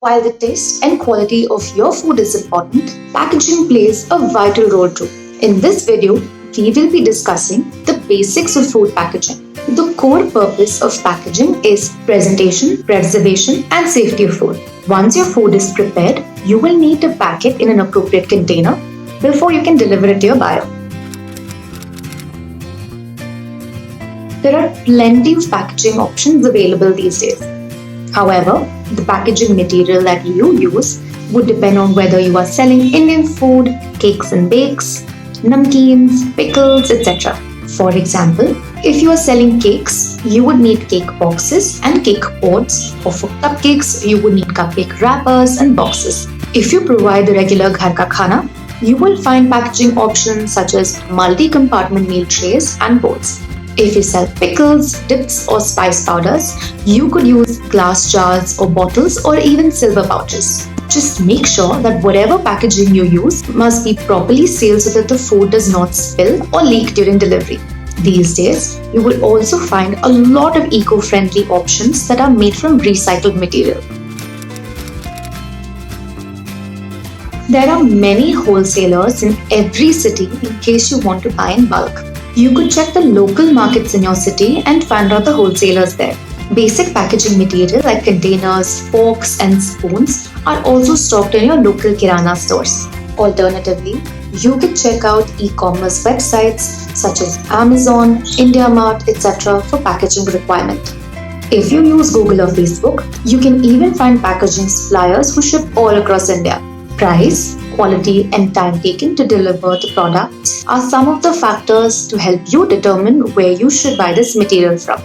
While the taste and quality of your food is important, packaging plays a vital role too. In this video, we will be discussing the basics of food packaging. The core purpose of packaging is presentation, preservation, and safety of food. Once your food is prepared, you will need to pack it in an appropriate container before you can deliver it to your buyer. There are plenty of packaging options available these days. However, the packaging material that you use would depend on whether you are selling Indian food, cakes and bakes, namkeens, pickles, etc. For example, if you are selling cakes, you would need cake boxes and cake pods, or for cupcakes, you would need cupcake wrappers and boxes. If you provide the regular ghar ka khana, you will find packaging options such as multi-compartment meal trays and bowls. If you sell pickles, dips, or spice powders, you could use glass jars or bottles or even silver pouches. Just make sure that whatever packaging you use must be properly sealed so that the food does not spill or leak during delivery. These days, you will also find a lot of eco-friendly options that are made from recycled material. There are many wholesalers in every city in case you want to buy in bulk. You could check the local markets in your city and find out the wholesalers there. Basic packaging material like containers, forks, and spoons are also stocked in your local kirana stores. Alternatively, you can check out e-commerce websites such as Amazon, IndiaMart, etc. for packaging requirement. If you use Google or Facebook, you can even find packaging suppliers who ship all across India. Price, quality, and time taken to deliver the products are some of the factors to help you determine where you should buy this material from.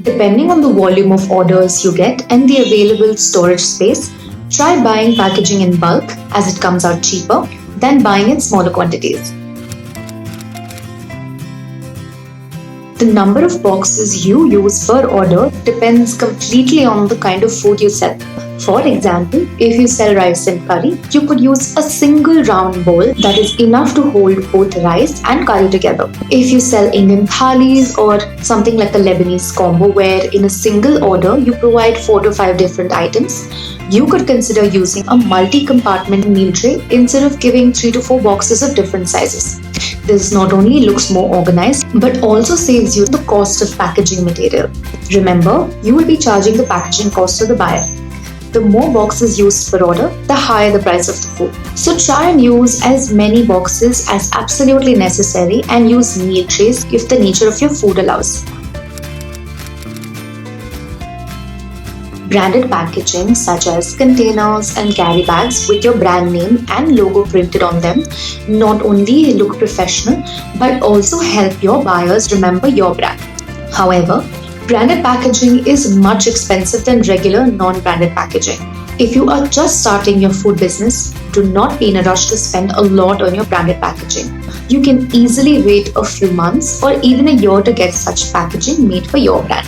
Depending on the volume of orders you get and the available storage space, try buying packaging in bulk as it comes out cheaper than buying in smaller quantities. The number of boxes you use per order depends completely on the kind of food you sell. For example, if you sell rice and curry, you could use a single round bowl that is enough to hold both rice and curry together. If you sell Indian thalis or something like the Lebanese combo where in a single order you provide 4 to 5 different items, you could consider using a multi-compartment meal tray instead of giving 3 to 4 boxes of different sizes. This not only looks more organized but also saves you the cost of packaging material. Remember, you will be charging the packaging cost to the buyer. The more boxes used per order, the higher the price of the food. So try and use as many boxes as absolutely necessary and use meal trays if the nature of your food allows. Branded packaging such as containers and carry bags with your brand name and logo printed on them not only look professional but also help your buyers remember your brand. However, branded packaging is much expensive than regular non-branded packaging. If you are just starting your food business, do not be in a rush to spend a lot on your branded packaging. You can easily wait a few months or even a year to get such packaging made for your brand.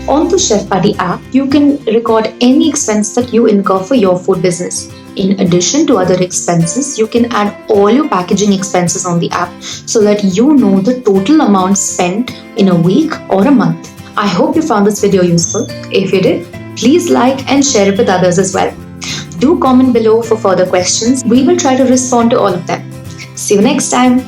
On the Chef Buddy app, you can record any expense that you incur for your food business. In addition to other expenses, you can add all your packaging expenses on the app so that you know the total amount spent in a week or a month. I hope you found this video useful. If you did, please like and share it with others as well. Do comment below for further questions. We will try to respond to all of them. See you next time.